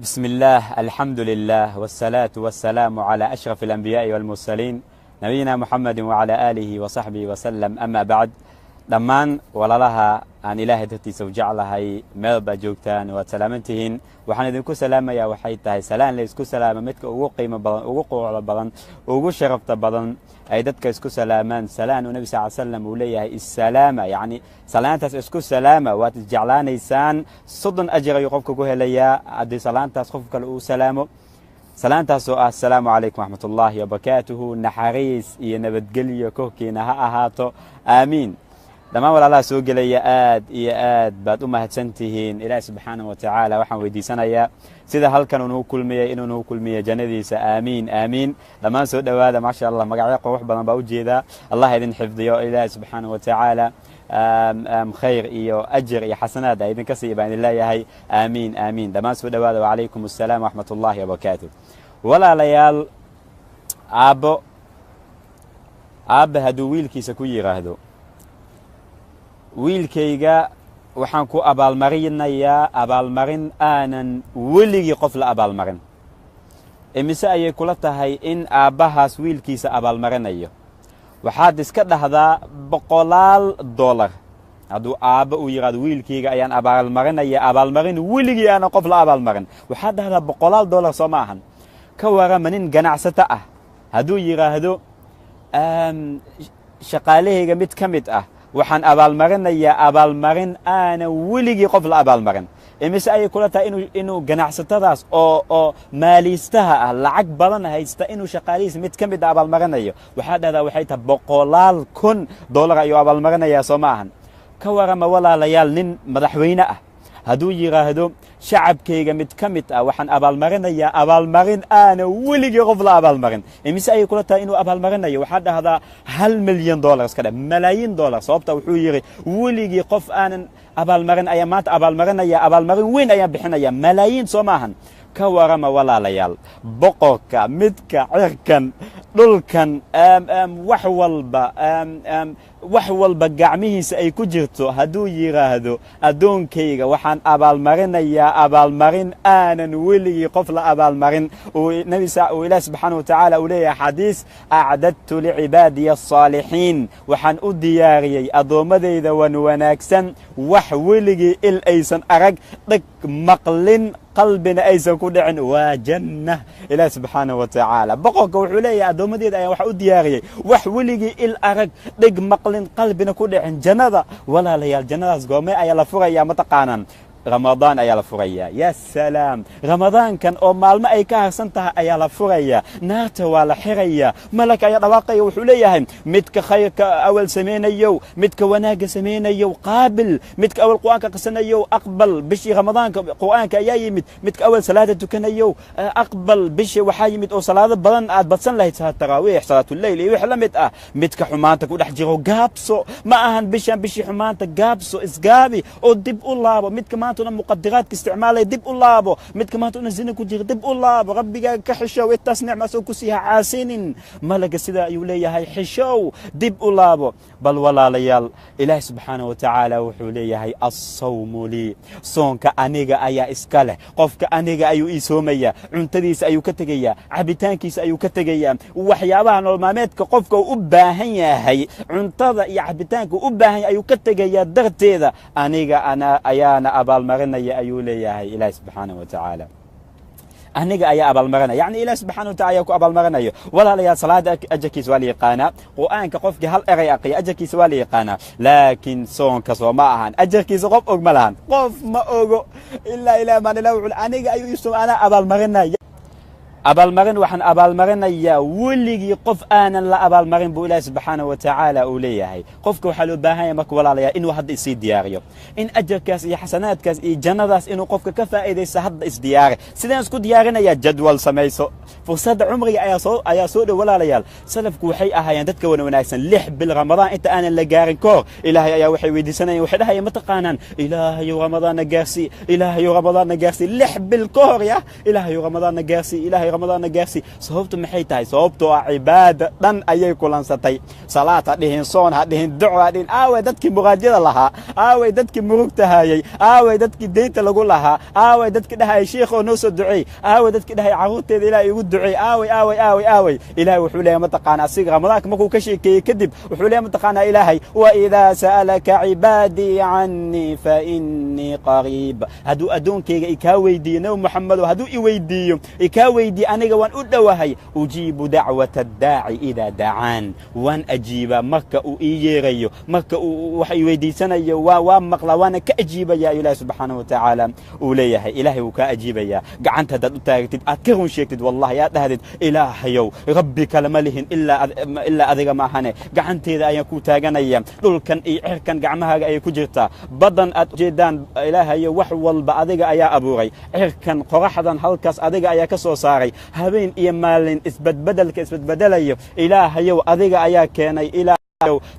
بسم الله الحمد لله والصلاة والسلام على أشرف الأنبياء والمرسلين نبينا محمد وعلى آله وصحبه وسلم أما بعد dhammaan walaalaha aan ilaahay dadkiisa u jeclahay meelba joogtaan waad salaamantihiin waxaan idinku salaamayaa waxay tahay salaan la isku salaamo midka ugu qiimo badan ugu quruxda badan ugu sharafta badan ay dadka isku salaamaan salaan nabi sallallahu alayhi wasallam uu leeyahay assalaama yaani salaantaas isku salaama waad jeclaanaysaan soddon ajr ay qofka ku helayaa hadii salaantaas qof kale uu salaamo salaantaas oo ah assalaamu alaykum warahmatullahi wabarakatuh naxariis iyo nabadgelyo korkiina ha ahaato aamiin dhammaan walaalaha soo gelaya aad iyo aad baad u mahadsantihiin ilaahay subxaanahu wa tacaala waxaan weydiisanayaa sida halkan uu kulmiyay inuu kulmiyo jannadiisa aamiin aamiin dhammaan soo dhawaada maasha Allah magacyo qurux badan baa u jeeda Allah idin xifdiyo ilaahay subxaanahu wa tacaala khayr iyo ajr iyo xasanaad idin ka sii baan ilaahay aamiin aamiin dhammaan soo dhawaada wa alaykum assalaam wa rahmatullahi wa barakatuh walaalayaal aabba haduu wiilkiisa ku yiraahdo wiilkayga waxaan ku abaalmarinayaa abaalmarin aanan weligii qof la abaalmarin imise ayay kula tahay in aabbahaas wiilkiisa abaalmarinayo waxaad iska dhahdaa $100 hadduu aabba uu yiraahdo wiilkayga ayaan abaalmarinaya abaalmarin weligii aanan qof la abaalmarin waxaad dhahdaa $100 soo ma ahan ka warama nin ganacsato ah hadduu yiraahdo shaqaalahayga mid ka mid ah waxaan abaalmarinayaa abaalmarin aanan weligii qof la abaalmarin imise ayay kula tahay inuu ganacsatadaas oo maaliistaha ah lacag badan haysta inuu shaqaalihiisa mid ka mid ah abaalmarinayo waxaa dhahdaa waxay tahay $100,000 ayuu abaalmarinayaa soo ma ahan ka warama walaalayaal nin madaxweyne ah hadduu yiraahdo shacabkayga mid ka mid ah waxaan abaalmarinayaa abaalmarin aanan weligii qof la abaalmarin imise ayay kula tahay inuu abaalmarinayo waxaa dhahdaa $1 milyan iska dheh malaayiin dollar sababta wuxuu yiri weligii qof aanan abaalmarin ayaa maanta abaalmarinaya abaalmarin weyn ayaa bixinaya malaayiin soo maahan ka warama walaalayaal boqorka midka cirkan dhulkan wax walba gacmihiisa ay ku jirto hadduu yiraahdo adoonkayga waxaan abaalmarinayaa abaalmarin aanan weligii qof la abaalmarin nabi ilaahay subxaanahu wa tacaala uu leeyahay xadiis acdadtu licibaadiya الصaalixiin waxaan u diyaariyey addoommadayda wan wanaagsan wax weligii il aysan arag dhag maqlin qalbina aysan ku dhicin waa janna ilaahay subxaanahu wa tacaala boqorka wuxuu leeyahay addoommadeeda ayaan wax u diyaariyey wax weligii il arag dhig maqlin qalbina ku dhicin jannada walaalayaal jannadaas goormee ayaa la furayaa mataqaanaan رمضان أيا لفريا يا سلام رمضان كان أو مالما أي كهرسن تها أيا لفريا نات ولا حريا ملك أيا رواقي وحليهم متك خير أول سمين يو متك وناق سمين يو قابل متك أول قرآن كقسن يو أقبل بشي رمضان قرآن كأيا متك أول صلاة تكن يو أقبل بشي وحاي مت أو صلاة بدن بتصن له التراويح صلاة الليل وحلمت متك حمانتك ودحجرو قابسو ما أهن بشي حمانتك قابسو إسقابي أو دب الله متك ما مقدرات استعماله دب الله مد كما تقول زين كجير دب الله ربك كحشو التصنيع ما سو كسيها عاسين ملك سدا يوليا هي حشو دب الله بل ولا ليال اله سبحانه وتعالى وحوليا هي الصوم لي صونك انيغا ايا اسكله قفك انيغا ايو ايسوميا cuntadiisa ayuu ka tagayaa cabitaankiisa ayuu ka tagayaa waxyaabaha nololmaameedka qofka u baahan yahay cuntada iyo cabitaanka u baahan ayuu ka tagayaa darteeda aniga ayaana abaalmarinaya ayuu leeyahay ilaahay subxaanahu wa tacaala aniga ayaa abaalmarinaya yani ilaahay subxaanahu wa tacaala ku abaalmarinayo walaalayaal salaada ajarkiisa waa la yaqaanaa qur'aanka qofkii hal eray aqiya ajarkiisa waa la yaqaanaa laakiin soonka soo ma ahan ajarkiisa qof og ma lahan qof ma ogo ilaa man ilaahu aniga ayuu isoo ana abaalmarinaya abaalmarin waxaan abaalmarinayaa weligii qof aanan la abaalmarin buu ilaahay subxaanahu wa tacaala uu leeyahay qofka waxaa loo baahan yahay marka walaalayaa inuu hadda isii diyaariyo in ajarkaas iyo xasanaadkaas iyo jannadaas inuu qofka ka faa'iidaysto hadda isdiyaari sidaan isku diyaarinayaa jadwal samayso fursadda cumriga ayaa soo dhow walaalayaal salafku waxay ahaayeen dadka wanaagsan 6 bil ramadaan inta aanan la gaarin koor ilaahay ayaa waxay weydiisanayeen waxay dhahayeen mataqaanaan ilaahayow ramadaanna gaarsii ilaahayow ramadaanna gaarsii 6 bil koor ya ilaahayow ramadaanna gaarsii ilaahay ilaahay ramadaanna gaarsi sababtu maxay tahay sababtoo ah cibaada dhan ayay kulansatay salaad ha dhihin soon ha dhihin duco ha dhihin aaway dadkii muqaajada lahaa aaway dadkii murugtahayay aaway dadkii deynta lagu lahaa aaway dadkii dhahayay sheekoo noo soo duceey aaway dadkii dhahayay carruurteeda ilaahay igu duceey aaway ilaahay wuxuu leeyahay mataqaana asiga ramadaanka markuu ka sheekeeyey kadib wuxuu leeyahay mataqaana ilaahay wa idaa sa'alaka cibaadii cannii fa innii qariib hadduu addoonkayga ikaa weydiiyo nabi moxamedow hadduu i weydiiyo ikaa weydiiyo aniga waan u dhowahay ujiibu dacwata addaaci idaa dacaan waan ajiibaa marka uu ii yeerayo marka uu wax i weydiisanayo waa maqlaa waana ka ajiibaya ilaahi subxaanahu watacaala uu leeyahay ilaahay wuu kaa ajiibayaa gacanta haddaad u taagtid aad ka run sheegtid wallahi aad dhahdid ilaahayow rabbi kale ma lihin ilaa adiga maahane gacanteeda ayaan ku taaganaya dhulkan iyo cirkan gacmahaaga ayay ku jirtaa badan aad ujeedaan ilaahayow wax walba adiga ayaa abuuray cirkan qoraxdan halkaas adiga ayaa ka soo saaray habeen iyo maalin isbadbedelayo ilaahayow adiga ayaa keenay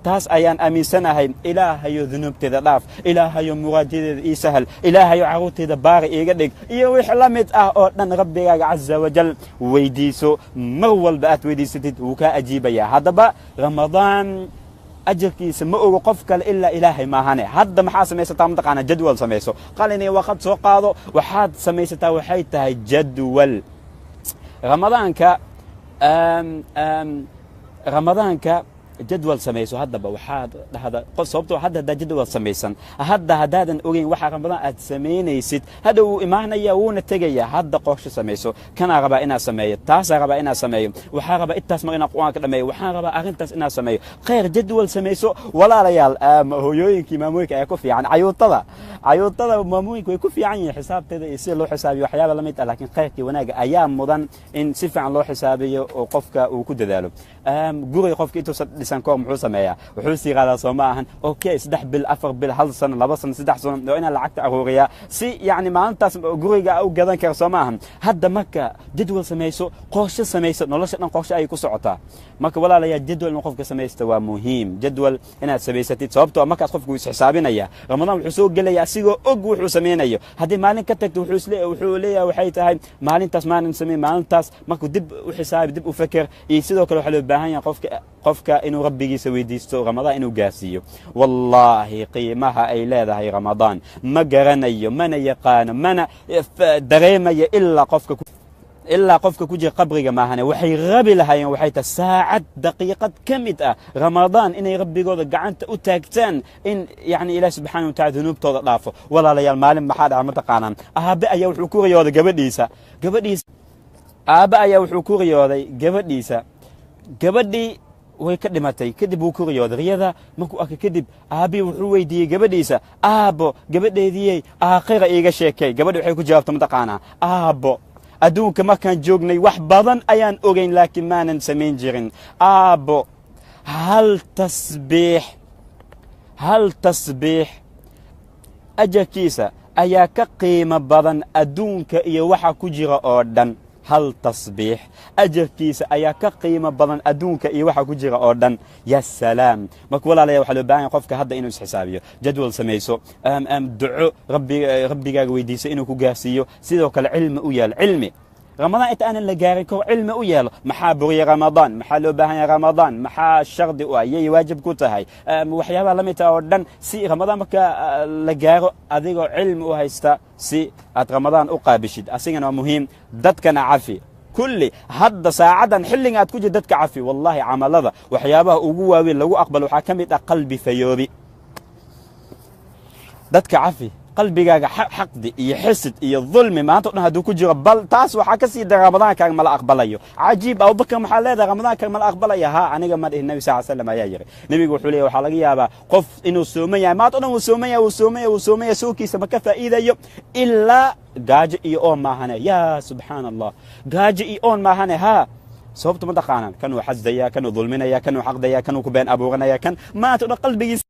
taas ayaan aaminsanahay ilaahayo dunuubteeda dhaaf ilaahayo muraajadeeda ii sahal ilaahayo carruurteeda baari iiga dhig iyo wix la mid ah oo dhan rabbigaaga caza wajal weydiiso mar walba aad weydiisatid wuu kaa ajiibayaa haddaba ramadaan ajarkiisa ma ogo qof kale ilaa ilaahay maahane hadda maxaa samaysataa mataqaana jadwal samayso qalin iyo waqad soo qaado waxaad samaysataa waxay tahay jadwal ramadaanka jadwal samayso haddaba waxaad dhahda sababtoo hadda jadwal samaysan haddaadan ogeyn waxa ramadaan aad samaynaysid hadda wuu imaanaya wuuna tegaya hadda qorshe samayso kanaa rabaa inaad sameeyo taasaa rabaa inaad sameeyo waxaa rabaa intaas mar inaad qur-aanka dhameeyo waxaan rabaa arrintaas inaad sameeyo khayr jadwal samayso walaalayaal hooyooyinkii maamooyinka ayaa ku fiican cayuutada maamooyinka way ku fiican yihiin xisaabteeda iyo sida loo xisaabiyo waxyaaba la mid ah laakiin khayrkii wanaaga ayaa mudan in si fiican loo xisaabiyo oo qofka uu ku dadaalo guriga qofka intuusan dhisan kahor muxuu sameeyaa wuxuu sii qaadaa soo ma ahan okay 3 bil 4 bil 1 sano 2 sano 3 sano oo inaa lacagta aruuriyaa si yacni maalintaas guriga u gadan kara soo ma ahan hadda marka jadwal samayso qorshe samayso nolosha dhan qorshe ay ku socotaa marka walaalayaa jadwal in qofka samaysta waa muhiim jadwal inaad samaysatid sababtoo markaas qofku is xisaabinaya ramadaan wuxuu soo gelaya asigoo og wuxuu samaynayo haddii maalin ka tagto wuxuu leeyahay waxay tahay maalintaas maalin samey maalintaas markuu dib u xisaabi dib u feker iyo sidoo kale waxaa loo baahan yahay qofka inuu rabbigiisa weydiisto ramadaan inuu gaarsiiyo wallaahi qiimaha ay leedahay ramadaan ma garanayo mana yaqaano mana dareemayo ilaa qofka ku jira qabriga maahane waxay rabi lahaayeen waxay tahay saacad daqiiqad ka mid ah ramadaan inay rabbigooda gacanta u taagtaan in yacni ilaahi subxaana wa tacala dunuubtooda dhaafo walaalayaal maalin maxaa dhaca mataqaanaan aabe ayaa wuxuu ku riyooday gabadhiisa aabe ayaa wuxuu ku riyooday gabadhii way ka dhimatay kadib wuu ku riyooday riyada markuu arkay kadib aabbii wuxuu weydiiyey gabadhiisa aabbo gabadheediyey aakhira iiga sheekay gabadhi waxay ku jawaabta mataqaanaa aabbo adduunka markaan joognay wax badan ayaan ogayn laakiin maanan samayn jirin aabbo hal tasbiix ajarkiisa ayaa ka qiimo badan adduunka iyo waxa ku jira oo dhan hal tasbiix ajarkiisa ayaa ka qiimo badan adduunka iyo waxa ku jira oo dhan ya salaam marka walaalayaa waxaa loo baahan yahay qofka hadda inuu isxisaabiyo jadwal samayso duco rabbigaaga weydiiso inuu ku gaarsiiyo sidoo kale cilmi u yeelo cilmi ramadaan inta aanan la gaarin kahor cilmi u yeelo maxaa buriya ramadaan maxaa loo baahan yahay ramadaan maxaa shardi u ah yay waajib ku tahay waxyaabaha la mid ah oo dhan si ramadaan marka la gaaro adigoo cilmi u haysta si aad ramadaan u qaabishid asigana waa muhiim dadkana cafi kulli hadda saacadan xilliga aad ku jirto dadka cafi wallahi camalada waxyaabaha ugu waaweyn lagu aqbalo waxaa ka mid ah qalbi fayoobi dadka cafi qalbigaaga xaqdi iyo xisd iyo dulmi maanta dhan hadduu ku jiro bal taas waxaa ka sii dara ramadaankaaga mala aqbalayo cajiib abubakar maxaa leedahay ramadaankaaga mala aqbalaya haa aniga ma dhihin nabi sal slam ayaa yiri nebigu wuxuu leeyahay waxaa laga yaabaa qof inuu sooman yahay maanta dhan wuu sooman yahay soonkiisa ma ka faa'iidayo ilaa gaajo iyo oon maahane yaa subxaana allah gaajo iyo oon maahane haa sababtu ma taqaanaan kanuu xasdaya kanuu dulminaya kanuu xaqdaya kanuu ku been abuuranaya kan maanta dhan qalbigiisa